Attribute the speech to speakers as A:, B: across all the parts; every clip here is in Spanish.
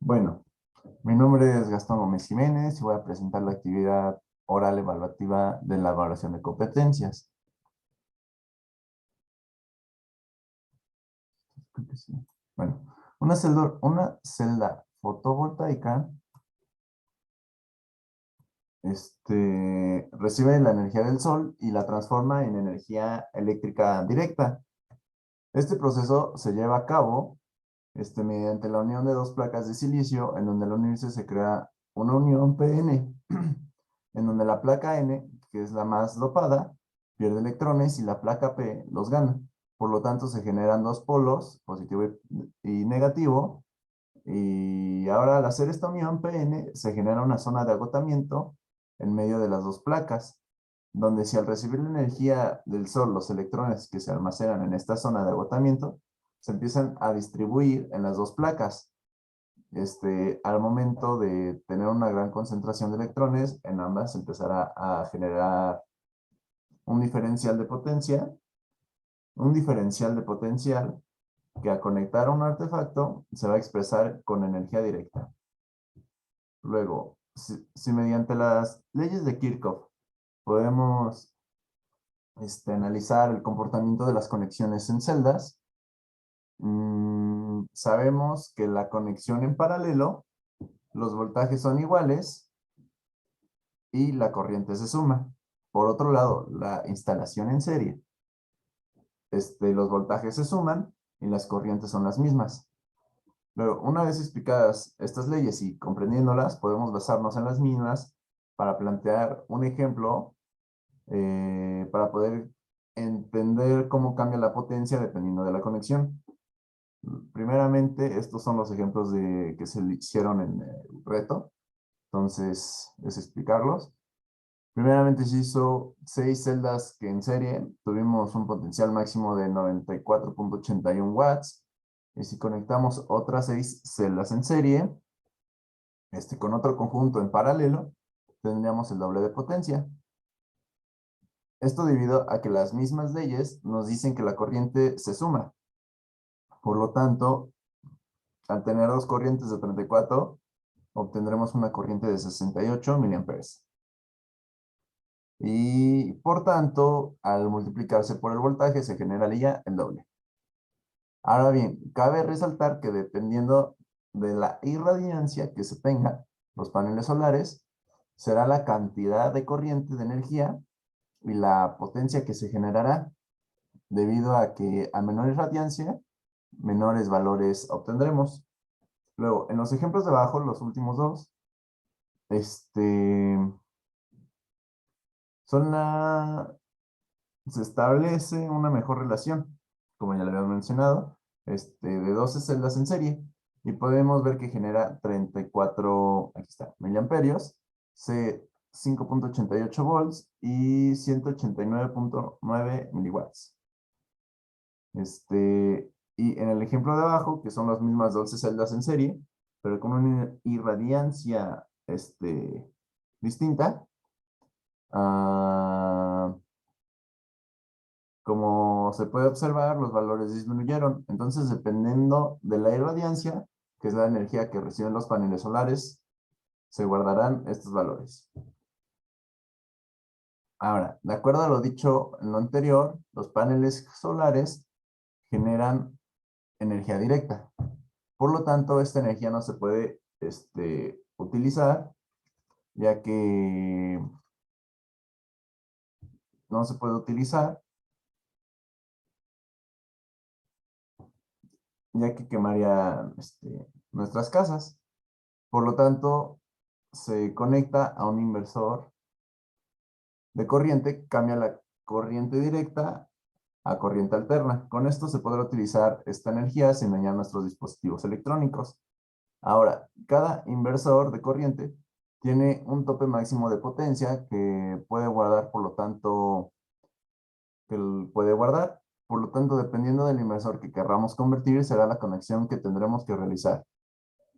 A: Bueno, mi nombre es Gastón Gómez Jiménez y voy a presentar la actividad oral evaluativa de la evaluación de competencias. Creo que sí. Bueno, una celda fotovoltaica recibe la energía del sol y la transforma en energía eléctrica directa. Este proceso se lleva a cabo mediante la unión de dos placas de silicio, en donde al unirse se crea una unión PN, en donde la placa N, que es la más dopada, pierde electrones y la placa P los gana. Por lo tanto, se generan dos polos, positivo y negativo, y ahora al hacer esta unión PN, se genera una zona de agotamiento en medio de las dos placas, donde si al recibir la energía del sol, los electrones que se almacenan en esta zona de agotamiento, se empiezan a distribuir en las dos placas. Al momento de tener una gran concentración de electrones, en ambas se empezará a generar un diferencial de potencia, que a conectar a un artefacto se va a expresar con energía directa. Luego, si mediante las leyes de Kirchhoff podemos analizar el comportamiento de las conexiones en celdas, sabemos que la conexión en paralelo, los voltajes son iguales y la corriente se suma. Por otro lado, la instalación en serie, los voltajes se suman y las corrientes son las mismas. Luego, una vez explicadas estas leyes y comprendiéndolas, podemos basarnos en las mismas para plantear un ejemplo para poder entender cómo cambia la potencia dependiendo de la conexión. Primeramente, estos son los ejemplos que se hicieron en el reto. Entonces, es explicarlos. Primeramente se hizo 6 celdas que en serie tuvimos un potencial máximo de 94.81 watts. Y si conectamos otras 6 celdas en serie, con otro conjunto en paralelo, tendríamos el doble de potencia. Esto debido a que las mismas leyes nos dicen que la corriente se suma. Por lo tanto, al tener dos corrientes de 34, obtendremos una corriente de 68 miliamperes. Y por tanto, al multiplicarse por el voltaje, se generaría el doble. Ahora bien, cabe resaltar que dependiendo de la irradiancia que se tenga, los paneles solares, será la cantidad de corriente de energía y la potencia que se generará, debido a que a menor irradiancia, menores valores obtendremos. Luego, en los ejemplos de abajo, los últimos dos, se establece una mejor relación, como ya le habíamos mencionado, de 12 celdas en serie, y podemos ver que genera 34, aquí está, miliamperios, 5.88 volts y 189.9 miliwatts. Y en el ejemplo de abajo, que son las mismas 12 celdas en serie, pero con una irradiancia distinta, ah, como se puede observar, los valores disminuyeron. Entonces, dependiendo de la irradiancia, que es la energía que reciben los paneles solares, se guardarán estos valores. Ahora, de acuerdo a lo dicho en lo anterior, los paneles solares generan energía directa. Por lo tanto, esta energía no se puede utilizar, ya que no se puede utilizar, ya que quemaría nuestras casas. Por lo tanto, se conecta a un inversor de corriente, cambia la corriente directa a corriente alterna. Con esto se podrá utilizar esta energía sin dañar nuestros dispositivos electrónicos. Ahora, cada inversor de corriente tiene un tope máximo de potencia que puede guardar, por lo tanto, dependiendo del inversor que querramos convertir, será la conexión que tendremos que realizar.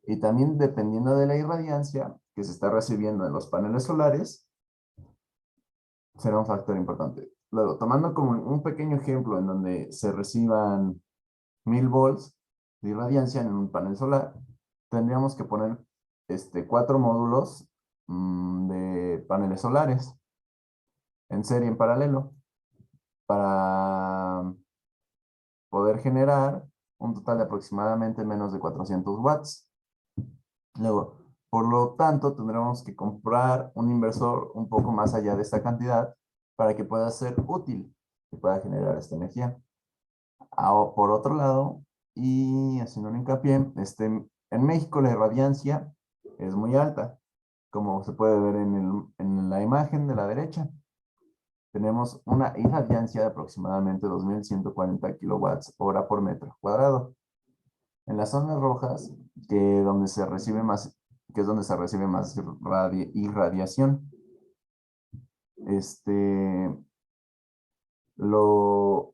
A: Y también dependiendo de la irradiancia que se está recibiendo en los paneles solares, será un factor importante. Luego, tomando como un pequeño ejemplo en donde se reciban 1000 volts de irradiancia en un panel solar, tendríamos que poner 4 módulos de paneles solares en serie, en paralelo, para poder generar un total de aproximadamente menos de 400 watts. Luego, por lo tanto, tendremos que comprar un inversor un poco más allá de esta cantidad para que pueda ser útil y pueda generar esta energía. Por otro lado, y haciendo un hincapié, en México la irradiancia es muy alta, como se puede ver en la imagen de la derecha. Tenemos una irradiancia de aproximadamente 2140 kilowatts hora por metro cuadrado. En las zonas rojas, donde se recibe más, que es donde se recibe más irradiación,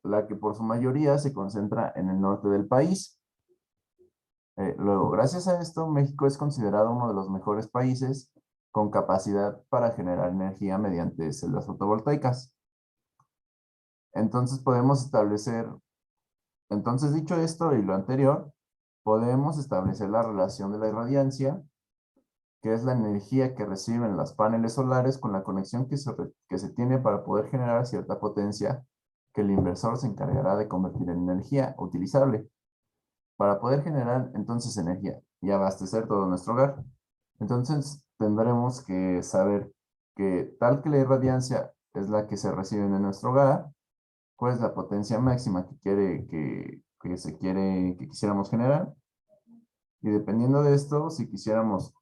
A: la que por su mayoría se concentra en el norte del país. Luego, gracias a esto, México es considerado uno de los mejores países con capacidad para generar energía mediante celdas fotovoltaicas. Entonces dicho esto y lo anterior, podemos establecer la relación de la irradiancia, que es la energía que reciben los paneles solares con la conexión que se tiene para poder generar cierta potencia que el inversor se encargará de convertir en energía utilizable para poder generar entonces energía y abastecer todo nuestro hogar. Entonces tendremos que saber que tal que la irradiancia es la que se recibe en nuestro hogar, cuál es la potencia máxima que quisiéramos generar, y dependiendo de esto, si quisiéramos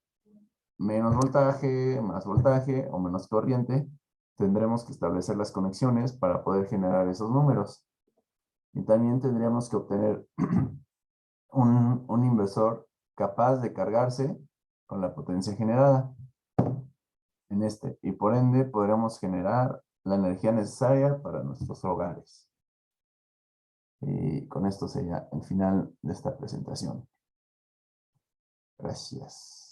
A: menos voltaje, más voltaje o menos corriente, tendremos que establecer las conexiones para poder generar esos números. Y también tendríamos que obtener un inversor capaz de cargarse con la potencia generada y por ende podremos generar la energía necesaria para nuestros hogares. Y con esto sería el final de esta presentación. Gracias.